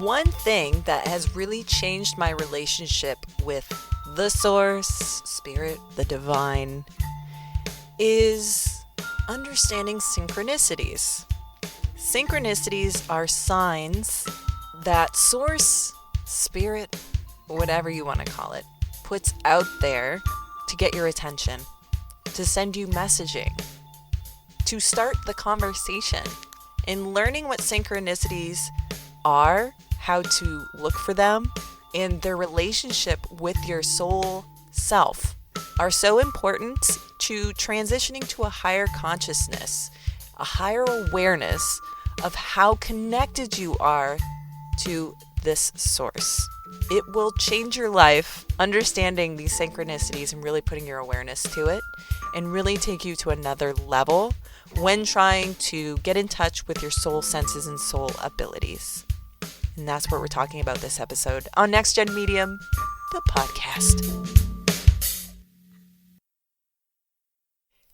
One thing that has really changed my relationship with the source, spirit, the divine, is understanding synchronicities. Synchronicities are signs that source, spirit, whatever you want to call it, puts out there to get your attention, to send you messaging, to start the conversation. In learning what synchronicities are, how to look for them, and their relationship with your soul self are so important to transitioning to a higher consciousness, a higher awareness of how connected you are to this source. It will change your life understanding these synchronicities and really putting your awareness to it, and really take you to another level when trying to get in touch with your soul senses and soul abilities. And that's what we're talking about this episode on NextGen Medium, the podcast.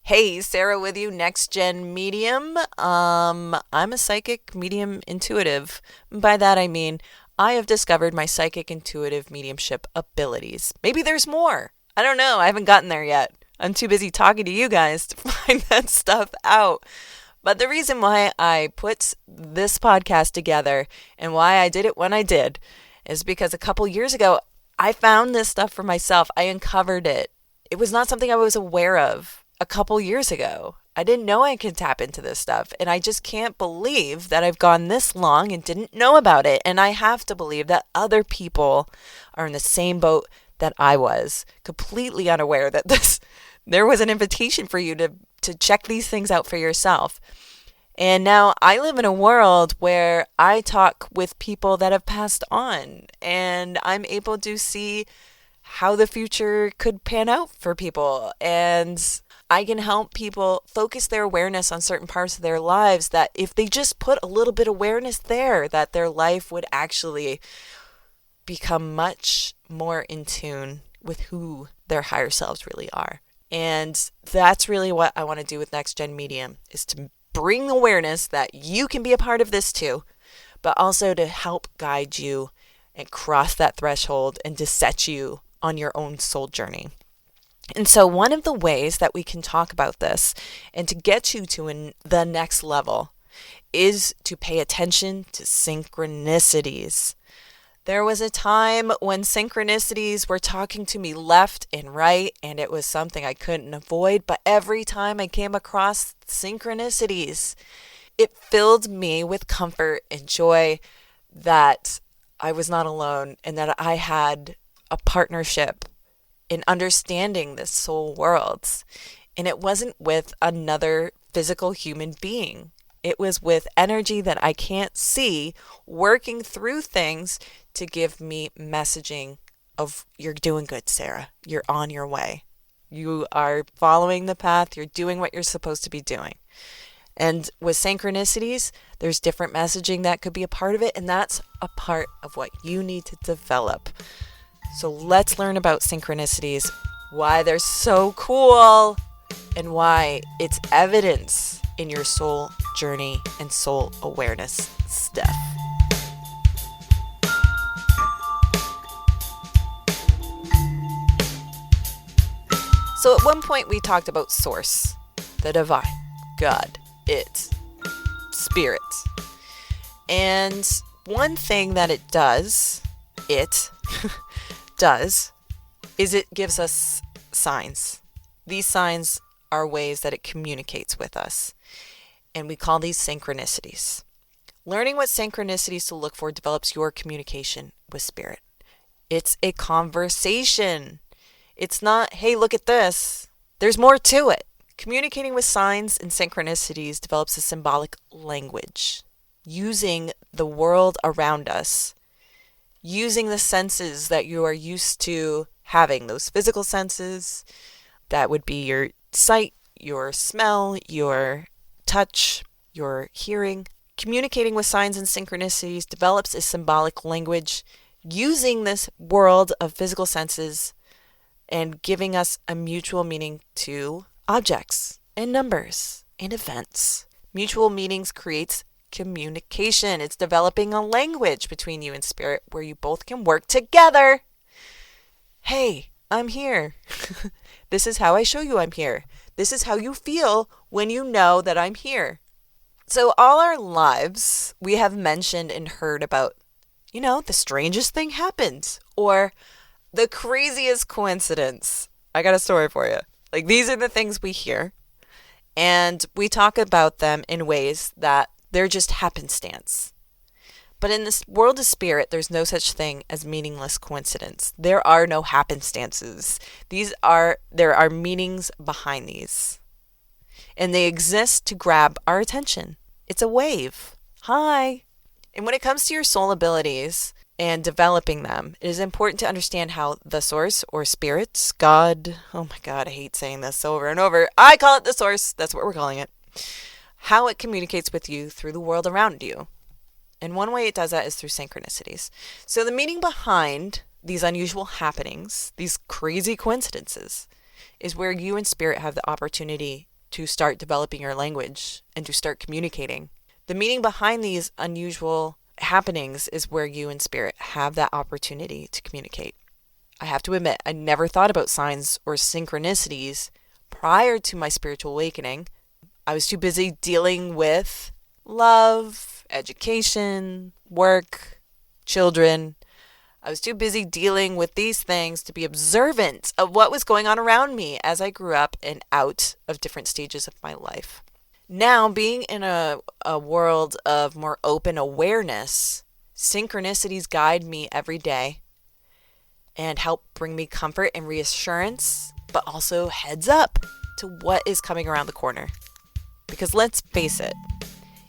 Hey, Sarah with you, NextGen Medium. I'm a psychic, medium, intuitive. By that I mean I have discovered my psychic, intuitive, mediumship abilities. Maybe there's more. I don't know. I haven't gotten there yet. I'm too busy talking to you guys to find that stuff out. But the reason why I put this podcast together and why I did it when I did is because a couple years ago, I found this stuff for myself. I uncovered it. It was not something I was aware of a couple years ago. I didn't know I could tap into this stuff. And I just can't believe that I've gone this long and didn't know about it. And I have to believe that other people are in the same boat that I was, completely unaware that there was an invitation for you to check these things out for yourself. And now I live in a world where I talk with people that have passed on, and I'm able to see how the future could pan out for people. And I can help people focus their awareness on certain parts of their lives that if they just put a little bit of awareness there, that their life would actually become much more in tune with who their higher selves really are. And that's really what I want to do with NextGen Medium, is to bring awareness that you can be a part of this too, but also to help guide you and cross that threshold and to set you on your own soul journey. And so one of the ways that we can talk about this and to get you to the next level is to pay attention to synchronicities. There was a time when synchronicities were talking to me left and right, and it was something I couldn't avoid. But every time I came across synchronicities, it filled me with comfort and joy that I was not alone and that I had a partnership in understanding this soul world. And it wasn't with another physical human being. It was with energy that I can't see working through things to give me messaging of, you're doing good, Sarah. You're on your way. You are following the path. You're doing what you're supposed to be doing. And with synchronicities, there's different messaging that could be a part of it. And that's a part of what you need to develop. So let's learn about synchronicities, why they're so cool, and why it's evidence in your soul journey and soul awareness stuff. So at one point we talked about source, the divine, God, it, spirit. And one thing that it does, is it gives us signs. These signs are ways that it communicates with us. And we call these synchronicities. Learning what synchronicities to look for develops your communication with spirit. It's a conversation. It's not, hey, look at this. There's more to it. Communicating with signs and synchronicities develops a symbolic language, using the world around us, using the senses that you are used to having, those physical senses. That would be your sight, your smell, your touch, your hearing. Communicating with signs and synchronicities develops a symbolic language, using this world of physical senses and giving us a mutual meaning to objects and numbers and events. Mutual meanings creates communication. It's developing a language between you and spirit where you both can work together. Hey, I'm here. This is how I show you I'm here. This is how you feel when you know that I'm here. So all our lives, we have mentioned and heard about, the strangest thing happened, or the craziest coincidence. I got a story for you. Like, these are the things we hear, and we talk about them in ways that they're just happenstance. But in this world of spirit, there's no such thing as meaningless coincidence. There are no happenstances. There are meanings behind these. And they exist to grab our attention. It's a wave. Hi. And when it comes to your soul abilities and developing them, it is important to understand how the source or spirits, God, oh my God, I hate saying this over and over. I call it the source. That's what we're calling it. How it communicates with you through the world around you. And one way it does that is through synchronicities. So the meaning behind these unusual happenings, these crazy coincidences, is where you and spirit have the opportunity to start developing your language and to start communicating. The meaning behind these unusual happenings is where you and spirit have that opportunity to communicate. I have to admit, I never thought about signs or synchronicities prior to my spiritual awakening. I was too busy dealing with love, education, work, children. I was too busy dealing with these things to be observant of what was going on around me as I grew up and out of different stages of my life. Now, being in a world of more open awareness, synchronicities guide me every day and help bring me comfort and reassurance, but also heads up to what is coming around the corner. Because let's face it,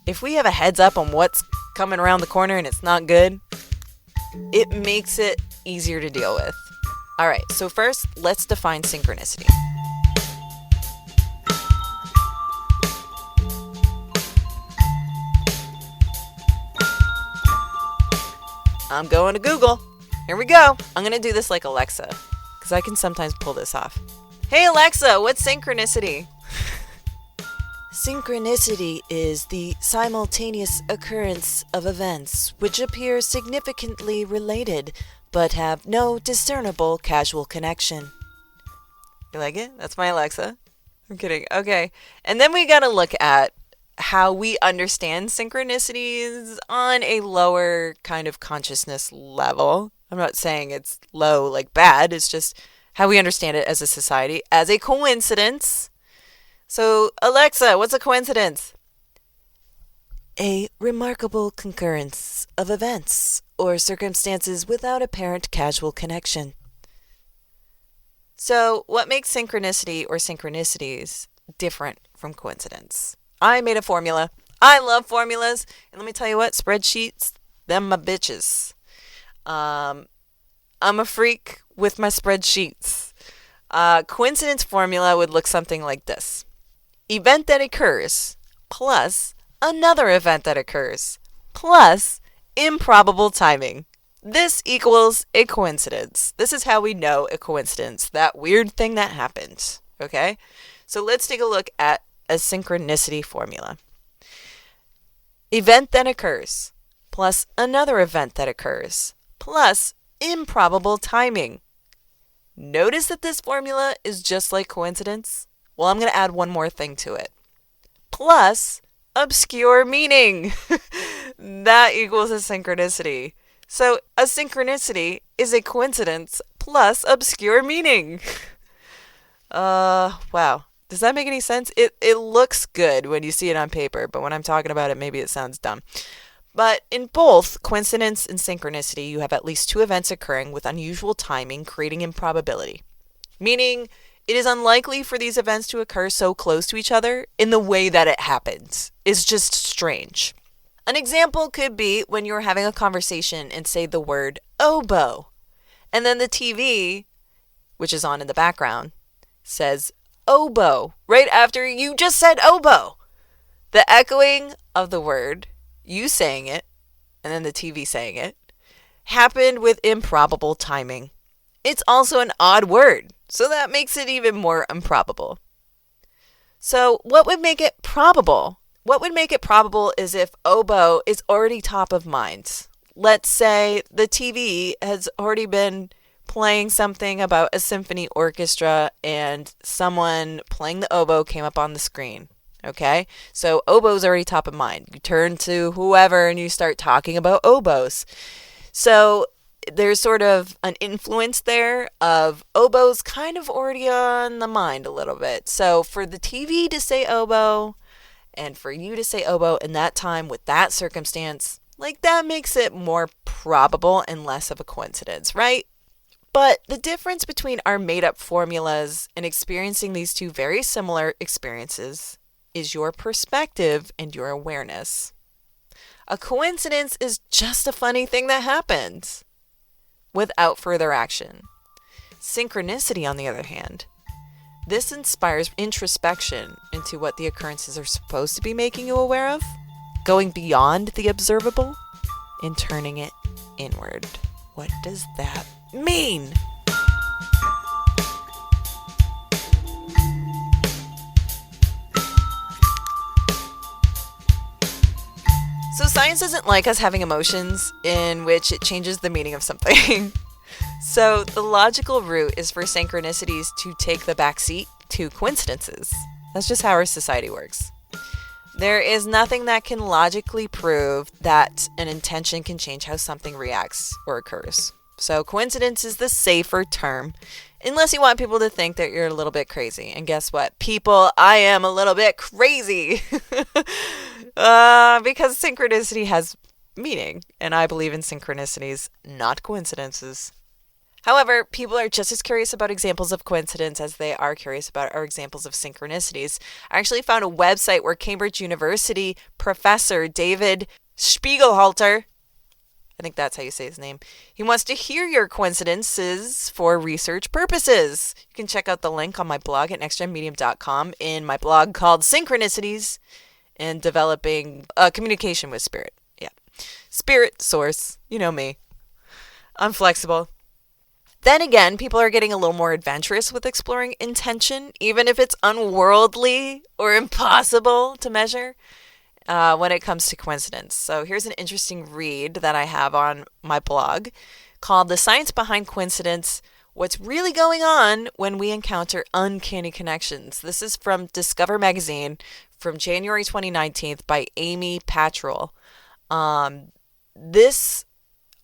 if we have a heads up on what's coming around the corner and it's not good, it makes it easier to deal with. All right, so first, let's define synchronicity. I'm going to Google. Here we go. I'm going to do this like Alexa, because I can sometimes pull this off. Hey Alexa, what's synchronicity? Synchronicity is the simultaneous occurrence of events which appear significantly related but have no discernible causal connection. You like it? That's my Alexa. I'm kidding. Okay. And then we got to look at how we understand synchronicities on a lower kind of consciousness level. I'm not saying it's low like bad. It's just how we understand it as a society, as a coincidence. So, Alexa, what's a coincidence? A remarkable concurrence of events or circumstances without apparent causal connection. So, what makes synchronicity or synchronicities different from coincidence? I made a formula. I love formulas. And let me tell you what, spreadsheets, them my bitches. I'm a freak with my spreadsheets. Coincidence formula would look something like this. Event that occurs plus another event that occurs plus improbable timing. This equals a coincidence. This is how we know a coincidence, that weird thing that happened. Okay? So let's take a look at a synchronicity formula. Event that occurs plus another event that occurs plus improbable timing. Notice that this formula is just like coincidence. Well, I'm going to add one more thing to it. Plus obscure meaning. That equals a synchronicity. So a synchronicity is a coincidence plus obscure meaning. Wow. Does that make any sense? It looks good when you see it on paper, but when I'm talking about it, maybe it sounds dumb. But in both coincidence and synchronicity, you have at least two events occurring with unusual timing, creating improbability. Meaning, it is unlikely for these events to occur so close to each other in the way that it happens. It's just strange. An example could be when you're having a conversation and say the word oboe, and then the TV, which is on in the background, says oboe right after you just said oboe. The echoing of the word, you saying it, and then the TV saying it, happened with improbable timing. It's also an odd word, so that makes it even more improbable. So what would make it probable? what would make it probable is if oboe is already top of mind. Let's say the TV has already been playing something about a symphony orchestra and someone playing the oboe came up on the screen. Okay? So oboe's already top of mind. You turn to whoever and you start talking about oboes. So there's sort of an influence there of oboe's kind of already on the mind a little bit. So for the TV to say oboe and for you to say oboe in that time with that circumstance, like that makes it more probable and less of a coincidence, right? But the difference between our made-up formulas and experiencing these two very similar experiences is your perspective and your awareness. A coincidence is just a funny thing that happens without further action. Synchronicity, on the other hand, this inspires introspection into what the occurrences are supposed to be making you aware of, going beyond the observable and turning it inward. What does that mean? So science doesn't like us having emotions in which it changes the meaning of something. So the logical route is for synchronicities to take the back seat to coincidences. That's just how our society works. There is nothing that can logically prove that an intention can change how something reacts or occurs. So coincidence is the safer term, unless you want people to think that you're a little bit crazy. And guess what? People, I am a little bit crazy. Because synchronicity has meaning, and I believe in synchronicities, not coincidences. However, people are just as curious about examples of coincidence as they are curious about our examples of synchronicities. I actually found a website where Cambridge University professor David Spiegelhalter, I think that's how you say his name, he wants to hear your coincidences for research purposes. You can check out the link on my blog at nextgenmedium.com in my blog called Synchronicities and Developing Communication with Spirit. Yeah. Spirit source. You know me. I'm flexible. Then again, people are getting a little more adventurous with exploring intention, even if it's unworldly or impossible to measure when it comes to coincidence. So here's an interesting read that I have on my blog called The Science Behind Coincidence, What's Really Going On When We Encounter Uncanny Connections. This is from Discover Magazine from January 2019 by Amy Patrol. This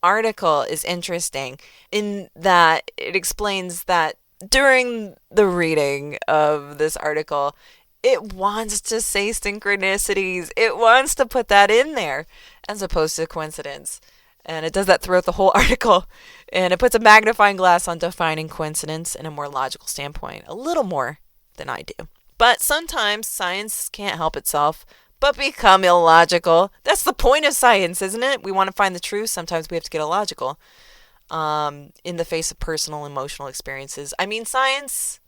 article is interesting in that it explains that during the reading of this article, it wants to say synchronicities. It wants to put that in there as opposed to coincidence. And it does that throughout the whole article. And it puts a magnifying glass on defining coincidence in a more logical standpoint, a little more than I do. But sometimes science can't help itself but become illogical. That's the point of science, isn't it? We want to find the truth. Sometimes we have to get illogical in the face of personal, emotional experiences. I mean, science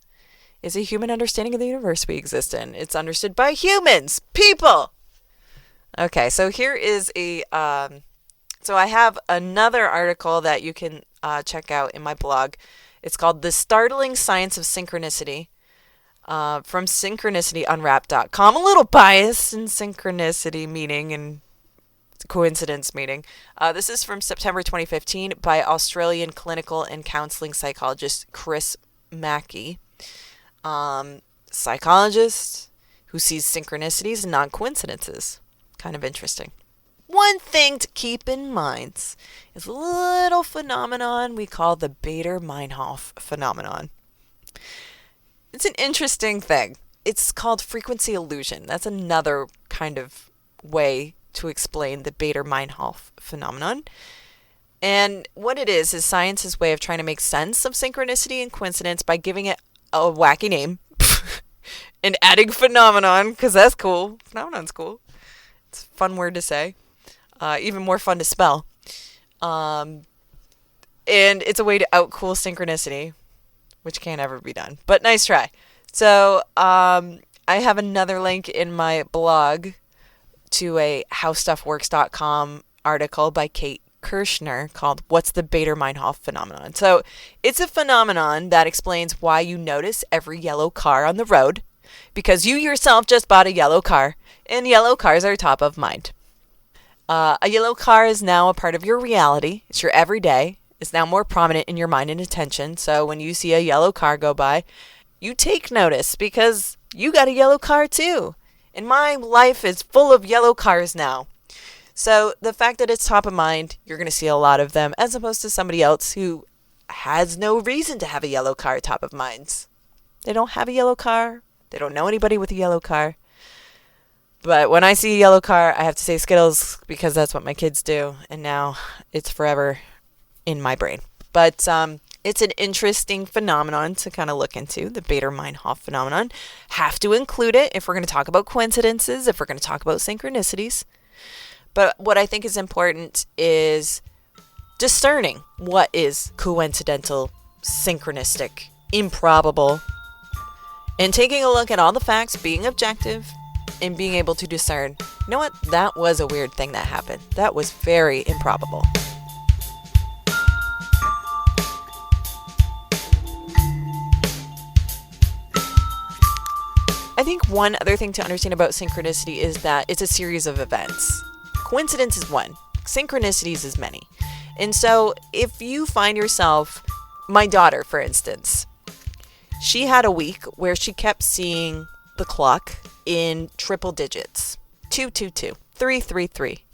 is a human understanding of the universe we exist in. It's understood by humans, people. Okay, so here is so I have another article that you can check out in my blog. It's called The Startling Science of Synchronicity. From synchronicityunwrapped.com. A little biased in synchronicity meaning and coincidence meaning. This is from September 2015 by Australian clinical and counseling psychologist Chris Mackey. Psychologist who sees synchronicities and non-coincidences. Kind of interesting. One thing to keep in mind is a little phenomenon we call the Bader-Meinhof phenomenon. It's an interesting thing. It's called frequency illusion. That's another kind of way to explain the Bader-Meinhof phenomenon. And what it is science's way of trying to make sense of synchronicity and coincidence by giving it a wacky name and adding phenomenon, because that's cool. Phenomenon's cool. It's a fun word to say. Even more fun to spell. And it's a way to outcool synchronicity, which can't ever be done. But nice try. So I have another link in my blog to a howstuffworks.com article by Kate Kirshner called What's the Bader-Meinhof Phenomenon? So it's a phenomenon that explains why you notice every yellow car on the road because you yourself just bought a yellow car And yellow cars are top of mind. A yellow car is now a part of your reality. It's your everyday. It's now more prominent in your mind and attention. So when you see a yellow car go by, you take notice because you got a yellow car too. And my life is full of yellow cars now. So the fact that it's top of mind, you're going to see a lot of them as opposed to somebody else who has no reason to have a yellow car top of mind. They don't have a yellow car. They don't know anybody with a yellow car. But when I see a yellow car, I have to say Skittles because that's what my kids do. And now it's forever in my brain. But it's an interesting phenomenon to kind of look into, the Bader-Meinhof phenomenon. Have to include it if we're going to talk about coincidences, if we're going to talk about synchronicities. But what I think is important is discerning what is coincidental, synchronistic, improbable, and taking a look at all the facts, being objective, and being able to discern, you know what, that was a weird thing that happened. That was very improbable. I think one other thing to understand about synchronicity is that it's a series of events. Coincidence is one, synchronicities is many. And so if you find yourself, my daughter, for instance, she had a week where she kept seeing the clock in triple digits. 222, 333,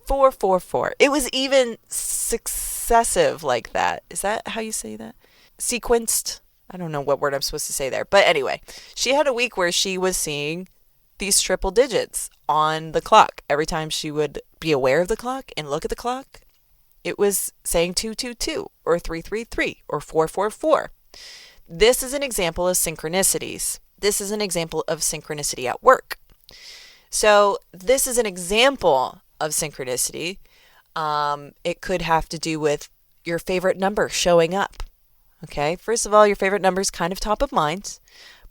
444. It was even successive like that. Is that how you say that? Sequenced? I don't know what word I'm supposed to say there. But anyway, she had a week where she was seeing these triple digits on the clock. Every time she would be aware of the clock and look at the clock, it was saying 222 or 333 or 444. This is an example of synchronicities. This is an example of synchronicity at work. So this is an example of synchronicity. It could have to do with your favorite number showing up. Okay, first of all, your favorite number is kind of top of mind.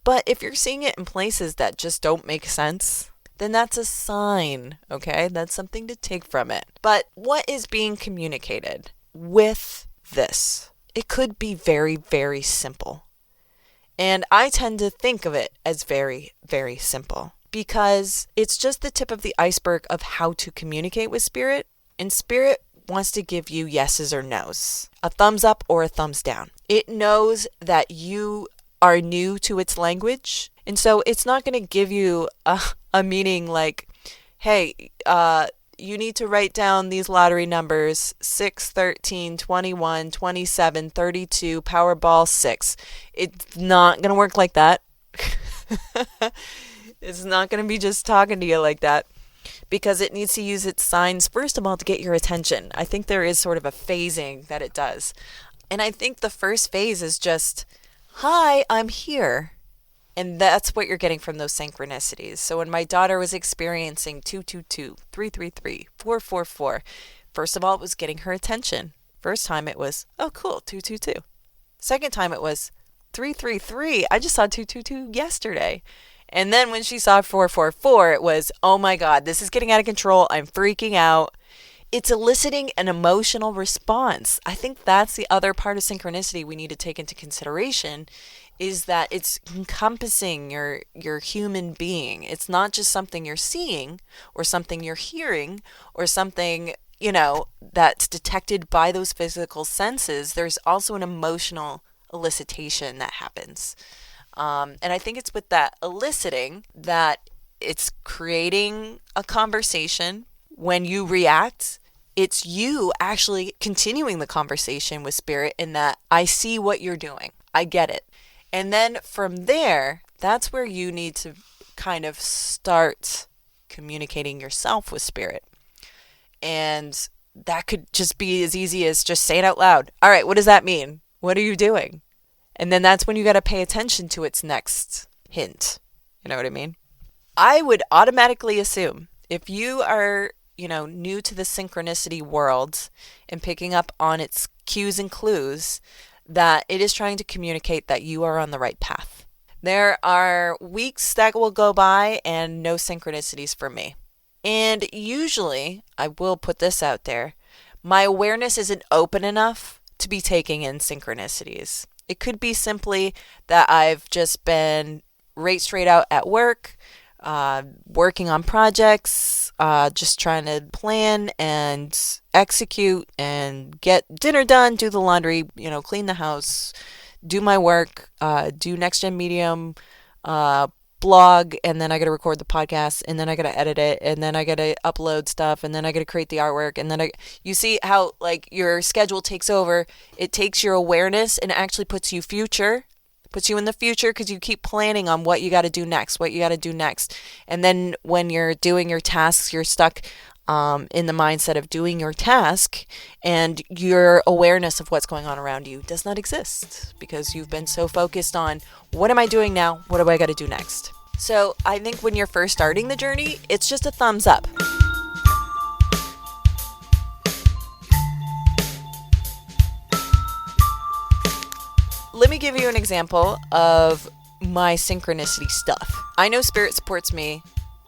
But if you're seeing it in places that just don't make sense, then that's a sign, okay? That's something to take from it. But what is being communicated with this? It could be very, very simple. And I tend to think of it as very, very simple because it's just the tip of the iceberg of how to communicate with spirit. And spirit wants to give you yeses or nos, a thumbs up or a thumbs down. It knows that you are new to its language. And so it's not going to give you a meaning like, hey, you need to write down these lottery numbers, 6, 13, 21, 27, 32, Powerball 6. It's not going to work like that. It's not going to be just talking to you like that because it needs to use its signs, first of all, to get your attention. I think there is sort of a phasing that it does. And I think the first phase is just, hi, I'm here. And that's what you're getting from those synchronicities. So when my daughter was experiencing 222, 333, 444, first of all, it was getting her attention. First time it was, oh, cool, 222. Second time it was 333. I just saw 222 yesterday. And then when she saw 444, it was, oh my God, this is getting out of control. I'm freaking out. It's eliciting an emotional response. I think that's the other part of synchronicity we need to take into consideration is that it's encompassing your human being. It's not just something you're seeing or something you're hearing or something, that's detected by those physical senses. There's also an emotional elicitation that happens. And I think it's with that eliciting that it's creating a conversation. When you react, it's you actually continuing the conversation with spirit in that I see what you're doing. I get it. And then from there, that's where you need to kind of start communicating yourself with spirit. And that could just be as easy as just say it out loud. All right, what does that mean? What are you doing? And then that's when you got to pay attention to its next hint. You know what I mean? I would automatically assume if you are, new to the synchronicity world and picking up on its cues and clues, that it is trying to communicate that you are on the right path. There are weeks that will go by and no synchronicities for me. And usually, I will put this out there, my awareness isn't open enough to be taking in synchronicities. It could be simply that I've just been right straight out at work. working on projects, just trying to plan and execute and get dinner done, do the laundry, clean the house, do my work, do NextGen Medium, blog, and then I got to record the podcast, and then I got to edit it, and then I got to upload stuff, and then I got to create the artwork, and then you see how like your schedule takes over. It takes your awareness and actually puts you in the future because you keep planning on what you got to do next, And then when you're doing your tasks, you're stuck in the mindset of doing your task, and your awareness of what's going on around you does not exist because you've been so focused on what am I doing now? What do I got to do next? So I think when you're first starting the journey, it's just a thumbs up. Let me give you an example of my synchronicity stuff. I know Spirit supports me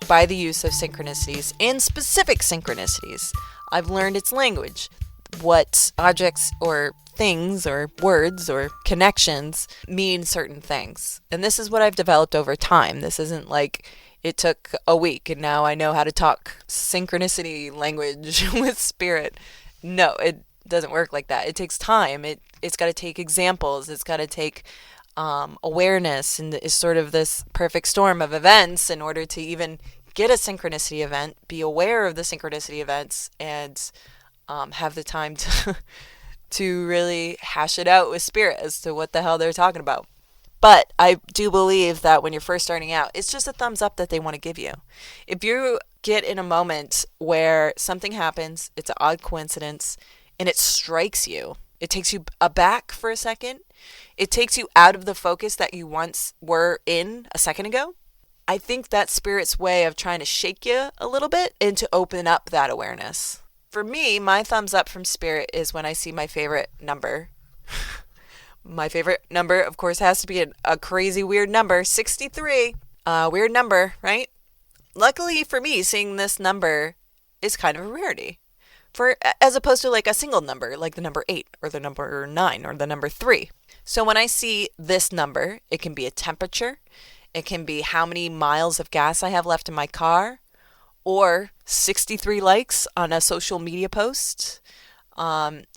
by the use of synchronicities and specific synchronicities. I've learned its language, what objects or things or words or connections mean certain things. And this is what I've developed over time. This isn't like it took a week and now I know how to talk synchronicity language with Spirit. No, it doesn't work like that. It takes time. It's got to take examples. It's got to take awareness, and is sort of this perfect storm of events in order to even get a synchronicity event, be aware of the synchronicity events, and have the time to really hash it out with Spirit as to what the hell they're talking about. But I do believe that when you're first starting out, it's just a thumbs up that they want to give you. If you get in a moment where something happens, it's an odd coincidence, and it strikes you, it takes you aback for a second, it takes you out of the focus that you once were in a second ago, I think that's Spirit's way of trying to shake you a little bit and to open up that awareness. For me, my thumbs up from Spirit is when I see my favorite number. My favorite number, of course, has to be a crazy weird number, 63. Weird number, right? Luckily for me, seeing this number is kind of a rarity. As opposed to like a single number, like the number 8 or the number 9 or the number 3. So when I see this number, it can be a temperature, it can be how many miles of gas I have left in my car, or 63 likes on a social media post.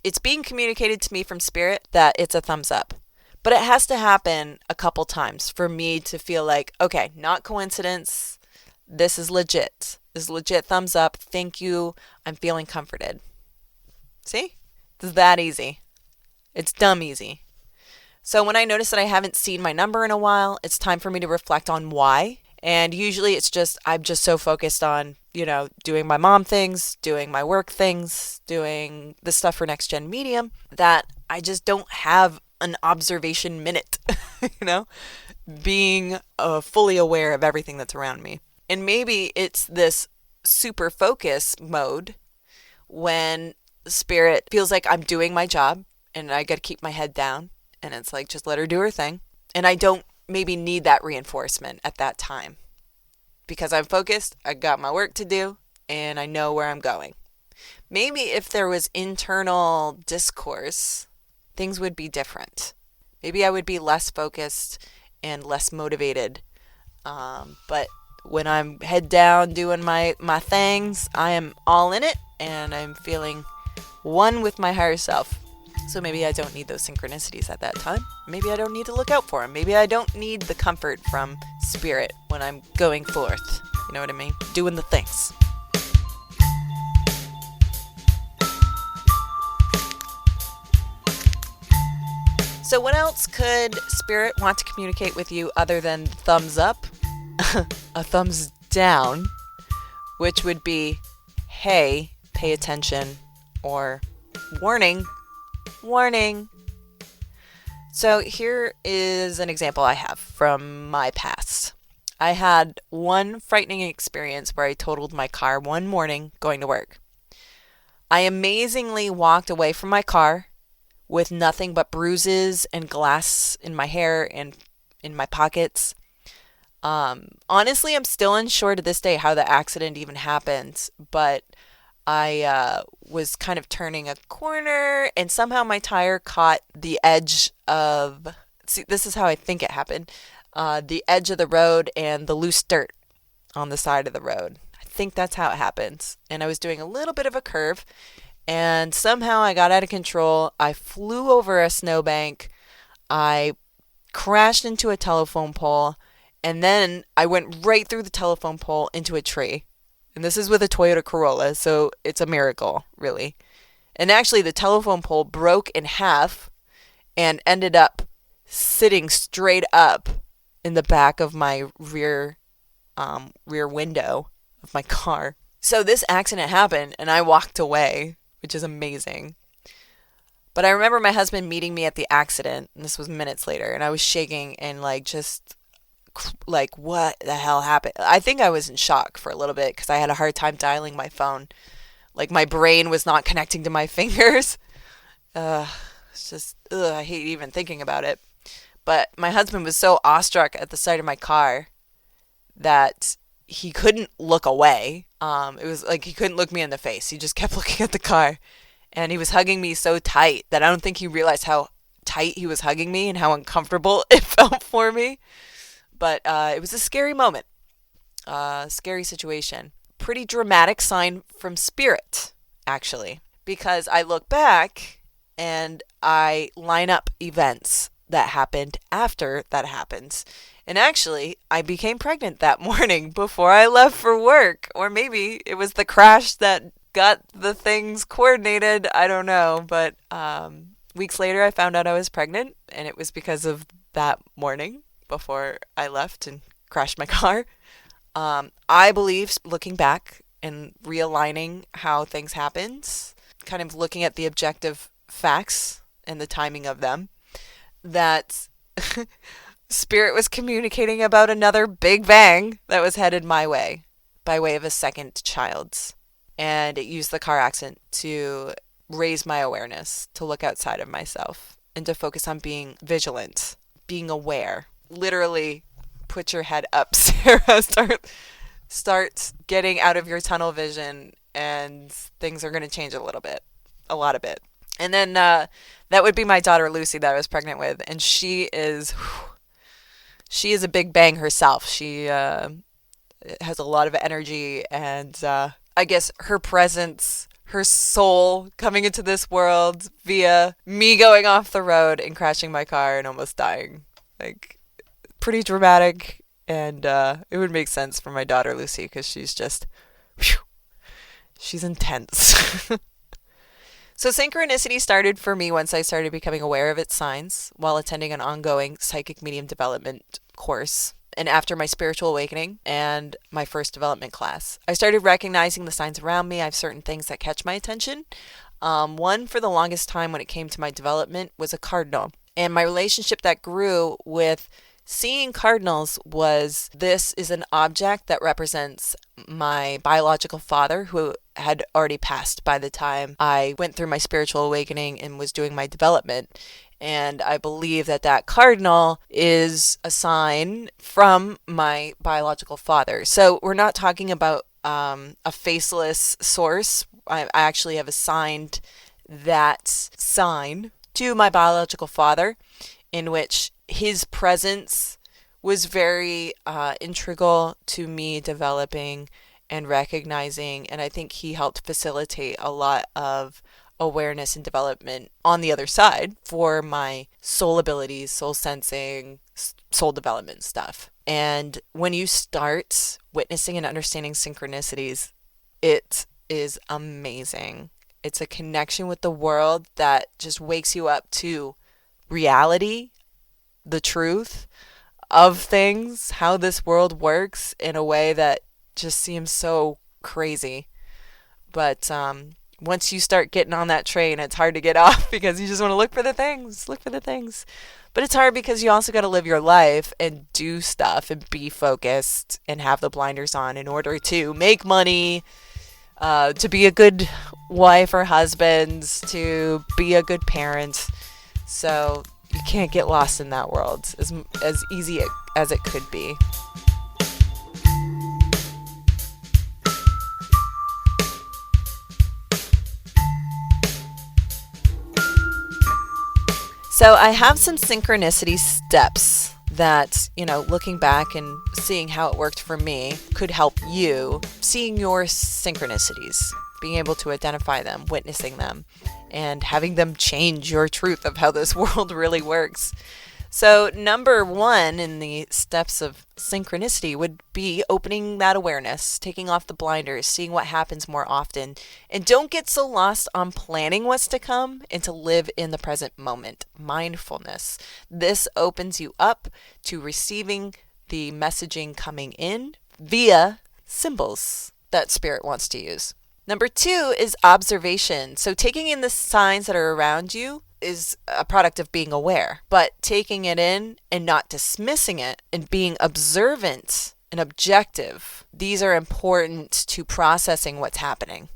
It's being communicated to me from Spirit that it's a thumbs up. But it has to happen a couple times for me to feel like, okay, not coincidence, this is legit. This is legit thumbs up. Thank you. I'm feeling comforted. See? It's that easy. It's dumb easy. So when I notice that I haven't seen my number in a while, it's time for me to reflect on why. And usually it's just, I'm just so focused on, doing my mom things, doing my work things, doing the stuff for NextGen Medium, that I just don't have an observation minute, being fully aware of everything that's around me. And maybe it's this super focus mode when Spirit feels like I'm doing my job and I got to keep my head down, and it's like, just let her do her thing. And I don't maybe need that reinforcement at that time because I'm focused, I got my work to do, and I know where I'm going. Maybe if there was internal discourse, things would be different. Maybe I would be less focused and less motivated. But when I'm head down doing my things, I am all in it and I'm feeling one with my higher self. So maybe I don't need those synchronicities at that time. Maybe I don't need to look out for them. Maybe I don't need the comfort from Spirit when I'm going forth. You know what I mean? Doing the things. So what else could Spirit want to communicate with you other than thumbs up? A thumbs down, which would be, hey, pay attention, or warning. So here is an example I have from my past. I had one frightening experience where I totaled my car one morning going to work. I amazingly walked away from my car with nothing but bruises and glass in my hair and in my pockets. Honestly, I'm still unsure to this day how the accident even happened, but I was kind of turning a corner and somehow my tire caught the edge of, this is how I think it happened, the edge of the road and the loose dirt on the side of the road. I think that's how it happens. And I was doing a little bit of a curve, and somehow I got out of control. I flew over a snowbank. I crashed into a telephone pole, and then I went right through the telephone pole into a tree. And this is with a Toyota Corolla, so it's a miracle, really. And actually, the telephone pole broke in half and ended up sitting straight up in the back of my rear window of my car. So this accident happened, and I walked away, which is amazing. But I remember my husband meeting me at the accident, and this was minutes later, and I was shaking and what the hell happened? I think I was in shock for a little bit because I had a hard time dialing my phone. Like, my brain was not connecting to my fingers. It's just, I hate even thinking about it. But my husband was so awestruck at the sight of my car that he couldn't look away. It was like he couldn't look me in the face. He just kept looking at the car. And he was hugging me so tight that I don't think he realized how tight he was hugging me and how uncomfortable it felt for me. But it was a scary moment. Scary situation. Pretty dramatic sign from spirit, actually. Because I look back and I line up events that happened after that happens. And actually, I became pregnant that morning before I left for work. Or maybe it was the crash that got the things coordinated. I don't know. But weeks later, I found out I was pregnant. And it was because of that morning before I left and crashed my car. I believe, looking back and realigning how things happened, kind of looking at the objective facts and the timing of them, that Spirit was communicating about another big bang that was headed my way by way of a second child's. And it used the car accident to raise my awareness, to look outside of myself, and to focus on being vigilant, being aware. Literally, put your head up, Sarah. Start getting out of your tunnel vision, and things are going to change a little bit, a lot of it. And then that would be my daughter Lucy that I was pregnant with, and she is a big bang herself. She has a lot of energy, and I guess her presence, her soul coming into this world via me going off the road and crashing my car and almost dying. Like, pretty dramatic, and it would make sense for my daughter Lucy because she's just, she's intense. So synchronicity started for me once I started becoming aware of its signs while attending an ongoing psychic medium development course, and after my spiritual awakening and my first development class. I started recognizing the signs around me. I have certain things that catch my attention. One, for the longest time when it came to my development, was a cardinal. And my relationship that grew with seeing cardinals was, this is an object that represents my biological father, who had already passed by the time I went through my spiritual awakening and was doing my development. And I believe that that cardinal is a sign from my biological father. So we're not talking about a faceless source. I actually have assigned that sign to my biological father, in which his presence was very integral to me developing and recognizing, and I think he helped facilitate a lot of awareness and development on the other side for my soul abilities, soul sensing, soul development stuff. And when you start witnessing and understanding synchronicities, it is amazing. It's a connection with the world that just wakes you up to reality, the truth of things, how this world works in a way that just seems so crazy. But once you start getting on that train, it's hard to get off because you just want to look for the things. But it's hard because you also got to live your life and do stuff and be focused and have the blinders on in order to make money, to be a good wife or husband, to be a good parent. So you can't get lost in that world as easy as it could be. So I have some synchronicity steps that, looking back and seeing how it worked for me could help you seeing your synchronicities, being able to identify them, witnessing them, and having them change your truth of how this world really works. So number 1 in the steps of synchronicity would be opening that awareness, taking off the blinders, seeing what happens more often. And don't get so lost on planning what's to come and to live in the present moment. Mindfulness. This opens you up to receiving the messaging coming in via symbols that spirit wants to use. Number 2 is observation. So taking in the signs that are around you is a product of being aware, but taking it in and not dismissing it and being observant and objective. These are important to processing what's happening.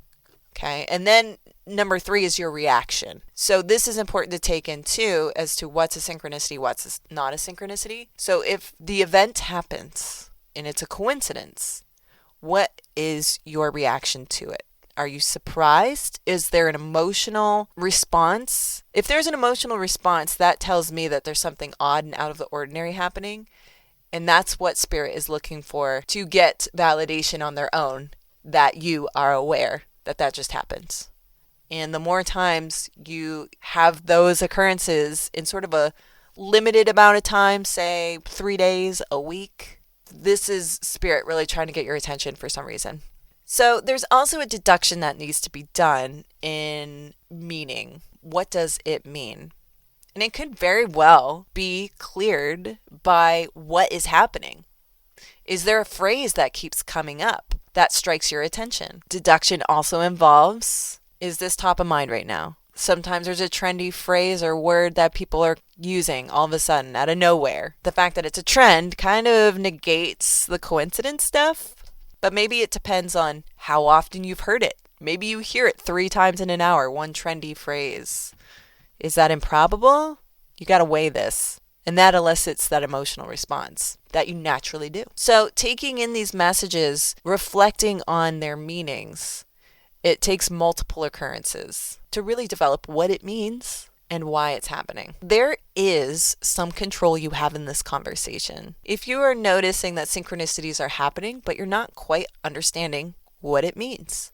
Okay. And then number 3 is your reaction. So this is important to take in too as to what's a synchronicity, what's not a synchronicity. So if the event happens and it's a coincidence, what is your reaction to it? Are you surprised? Is there an emotional response? If there's an emotional response, that tells me that there's something odd and out of the ordinary happening. And that's what spirit is looking for to get validation on their own, that you are aware that that just happens. And the more times you have those occurrences in sort of a limited amount of time, say 3 days, a week, this is spirit really trying to get your attention for some reason. So there's also a deduction that needs to be done in meaning. What does it mean? And it could very well be cleared by what is happening. Is there a phrase that keeps coming up that strikes your attention? Deduction also involves, is this top of mind right now? Sometimes there's a trendy phrase or word that people are using all of a sudden out of nowhere. The fact that it's a trend kind of negates the coincidence stuff. But maybe it depends on how often you've heard it. Maybe you hear it 3 times in an hour, one trendy phrase. Is that improbable? You got to weigh this. And that elicits that emotional response that you naturally do. So taking in these messages, reflecting on their meanings, it takes multiple occurrences to really develop what it means and why it's happening. There is some control you have in this conversation. If you are noticing that synchronicities are happening, but you're not quite understanding what it means,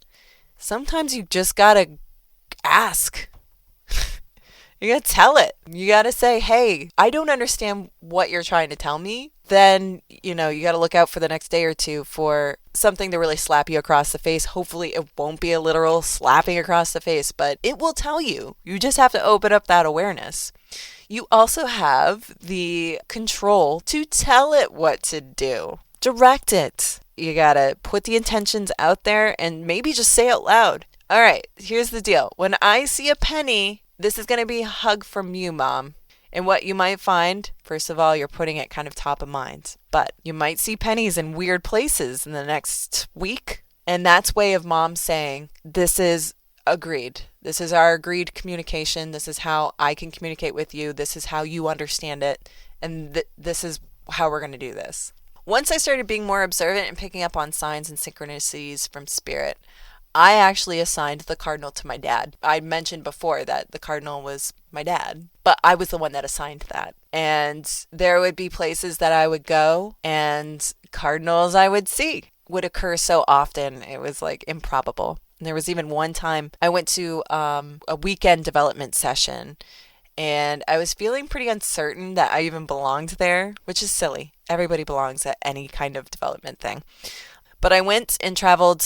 sometimes you just gotta ask. You gotta tell it. You gotta say, hey, I don't understand what you're trying to tell me. Then, you gotta look out for the next day or two for something to really slap you across the face. Hopefully it won't be a literal slapping across the face, but it will tell you. You just have to open up that awareness. You also have the control to tell it what to do. Direct it. You gotta put the intentions out there and maybe just say out loud. All right, here's the deal. When I see a penny, this is going to be a hug from you, Mom. And what you might find, first of all, you're putting it kind of top of mind. But you might see pennies in weird places in the next week. And that's way of Mom saying, this is agreed. This is our agreed communication. This is how I can communicate with you. This is how you understand it. And this is how we're going to do this. Once I started being more observant and picking up on signs and synchronicities from spirit, I actually assigned the cardinal to my dad. I mentioned before that the cardinal was my dad, but I was the one that assigned that. And there would be places that I would go and cardinals I would see would occur so often. It was like improbable. And there was even one time I went to a weekend development session and I was feeling pretty uncertain that I even belonged there, which is silly. Everybody belongs at any kind of development thing. But I went and traveled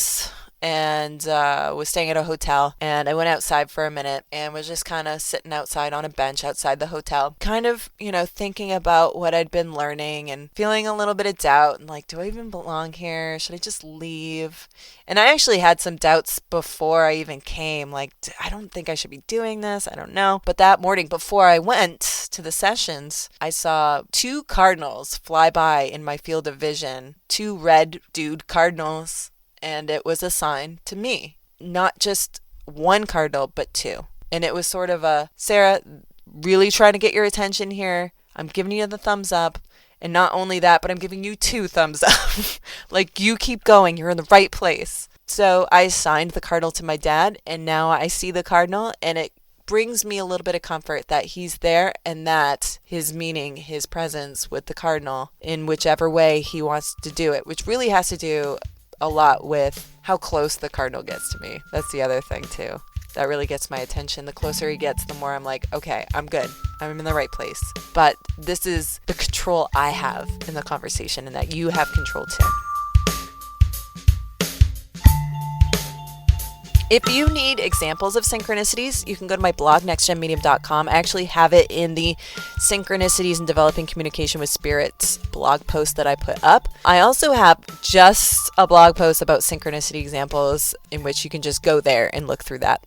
and was staying at a hotel, and I went outside for a minute and was just kind of sitting outside on a bench outside the hotel, kind of, thinking about what I'd been learning and feeling a little bit of doubt and like, do I even belong here? Should I just leave? And I actually had some doubts before I even came, like, I don't think I should be doing this. I don't know. But that morning before I went to the sessions, I saw 2 cardinals fly by in my field of vision, 2 red dude cardinals. And it was a sign to me, not just one cardinal, but 2. And it was sort of a, Sarah, really trying to get your attention here. I'm giving you the thumbs up. And not only that, but I'm giving you 2 thumbs up. Like, you keep going. You're in the right place. So I assigned the cardinal to my dad. And now I see the cardinal and it brings me a little bit of comfort that he's there and that his meaning, his presence with the cardinal in whichever way he wants to do it, which really has to do a lot with how close the cardinal gets to me. That's the other thing too. That really gets my attention. The closer he gets, the more I'm like, okay, I'm good. I'm in the right place. But this is the control I have in the conversation and that you have control too. If you need examples of synchronicities, you can go to my blog, nextgenmedium.com. I actually have it in the Synchronicities and Developing Communication with Spirits blog post that I put up. I also have just a blog post about synchronicity examples in which you can just go there and look through that.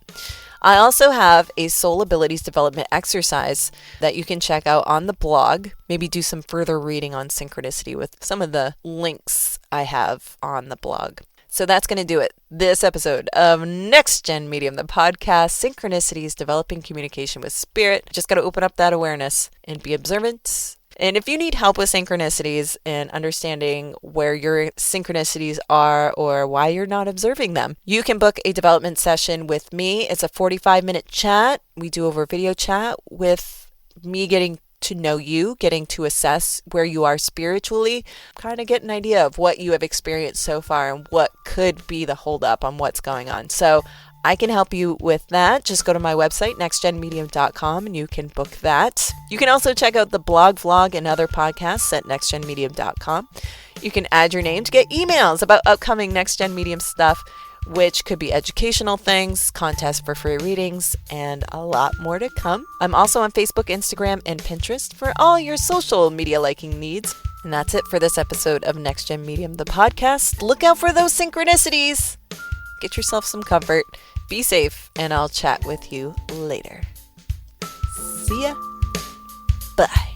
I also have a soul abilities development exercise that you can check out on the blog. Maybe do some further reading on synchronicity with some of the links I have on the blog. So that's going to do it. This episode of NextGen Medium, the podcast, Synchronicities, Developing Communication with Spirit. Just got to open up that awareness and be observant. And if you need help with synchronicities and understanding where your synchronicities are or why you're not observing them, you can book a development session with me. It's a 45-minute chat. We do over video chat with me getting to know you, getting to assess where you are spiritually, kind of get an idea of what you have experienced so far and what could be the holdup on what's going on. So I can help you with that. Just go to my website, nextgenmedium.com, and you can book that. You can also check out the blog, vlog, and other podcasts at nextgenmedium.com. You can add your name to get emails about upcoming NextGen Medium stuff, which could be educational things, contests for free readings, and a lot more to come. I'm also on Facebook, Instagram, and Pinterest for all your social media liking needs. And that's it for this episode of NextGen Medium, the podcast. Look out for those synchronicities. Get yourself some comfort. Be safe, and I'll chat with you later. See ya. Bye.